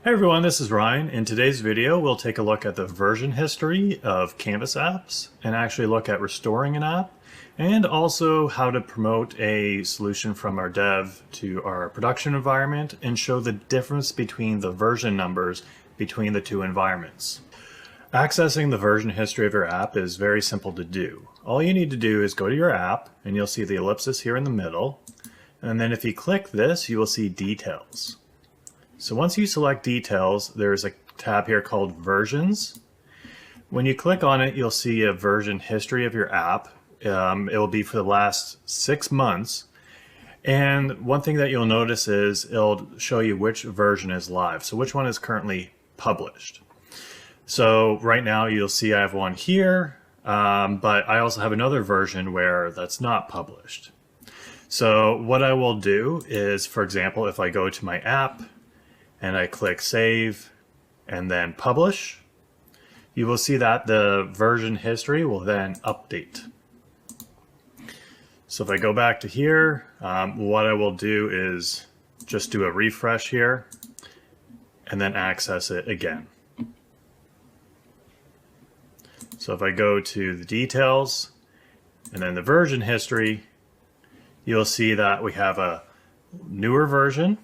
Hey everyone, this is Ryan. In today's video, we'll take a look at the version history of Canvas apps and actually look at restoring an app and also how to promote a solution from our dev to our production environment and show the difference between the version numbers between the two environments. Accessing the version history of your app is very simple to do. All you need to do is go to your app and you'll see the ellipsis here in the middle. And then if you click this, you will see details. So once you select details, there's a tab here called versions. When you click on it, you'll see a version history of your app. It will be for the last 6 months. And one thing that you'll notice is it'll show you which version is live. So which one is currently published. So right now you'll see I have one here, but I also have another version where that's not published. So what I will do is, for example, if I go to my app, and I click save and then publish, you will see that the version history will then update. So if I go back to here, what I will do is just do a refresh here and then access it again. So if I go to the details and then the version history, you'll see that we have a newer version.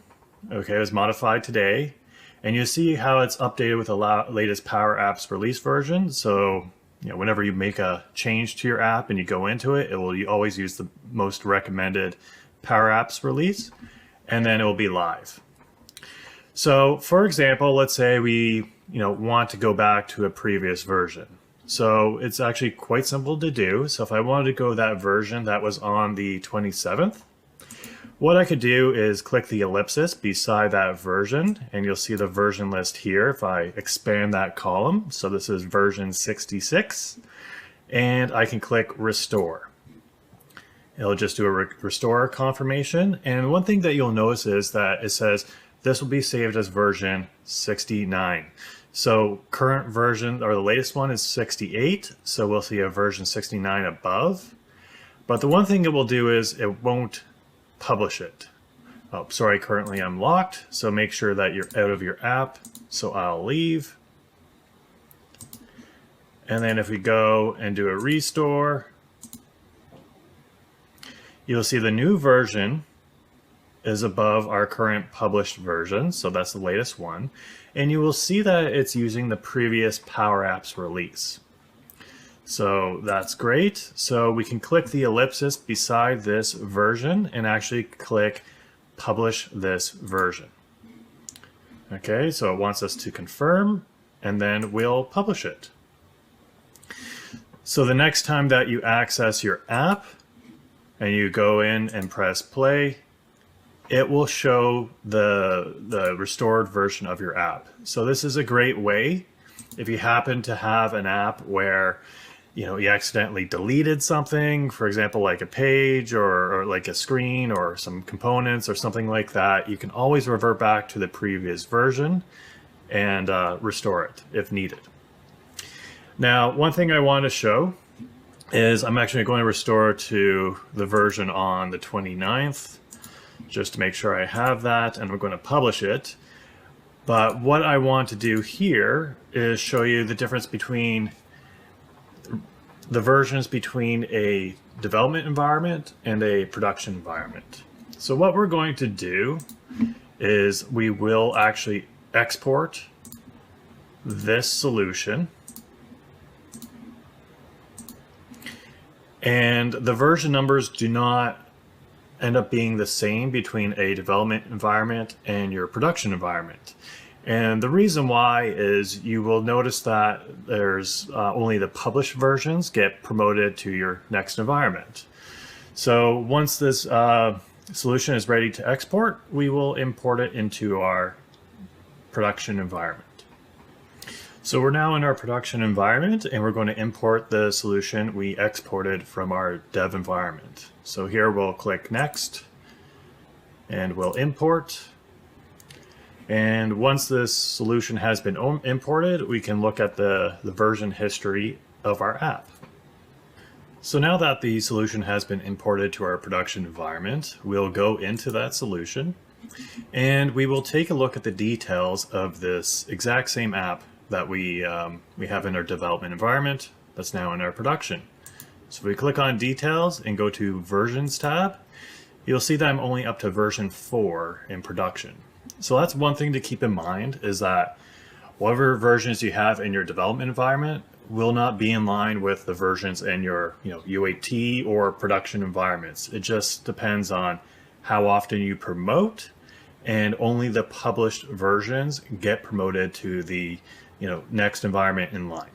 Okay, it was modified today, and you see how it's updated with the latest Power Apps release version. So, whenever you make a change to your app and you go into it, it will always use the most recommended Power Apps release, and then it will be live. So, for example, let's say we, want to go back to a previous version. So it's actually quite simple to do. So if I wanted to go that version that was on the 27th, what I could do is click the ellipsis beside that version, and you'll see the version list here if I expand that column. So this is version 66, and I can click restore. It'll just do a restore confirmation. And one thing that you'll notice is that it says this will be saved as version 69. So current version, or the latest one, is 68. So we'll see a version 69 above. But the one thing it will do is it won't publish it. Oh, sorry, currently I'm locked. So make sure that you're out of your app. So I'll leave. And then if we go and do a restore, you'll see the new version is above our current published version. So that's the latest one. And you will see that it's using the previous Power Apps release. So that's great. So we can click the ellipsis beside this version and actually click publish this version. Okay, so it wants us to confirm, and then we'll publish it. So the next time that you access your app and you go in and press play, it will show the restored version of your app. So this is a great way if you happen to have an app where you accidentally deleted something, for example, like a page or like a screen or some components or something like that. You can always revert back to the previous version and restore it if needed. Now, one thing I want to show is I'm actually going to restore to the version on the 29th, just to make sure I have that, and we're going to publish it. But what I want to do here is show you the difference between the versions between a development environment and a production environment. So what we're going to do is we will actually export this solution, and the version numbers do not end up being the same between a development environment and your production environment. And the reason why is you will notice that there's only the published versions get promoted to your next environment. So once this solution is ready to export, we will import it into our production environment. So we're now in our production environment, and we're going to import the solution we exported from our dev environment. So here we'll click next, and we'll import. And once this solution has been imported, we can look at the version history of our app. So now that the solution has been imported to our production environment, we'll go into that solution And we will take a look at the details of this exact same app that we have in our development environment that's now in our production. So if we click on details and go to versions tab, you'll see that I'm only up to version 4 in production. So that's one thing to keep in mind, is that whatever versions you have in your development environment will not be in line with the versions in your UAT or production environments. It just depends on how often you promote, and only the published versions get promoted to the next environment in line.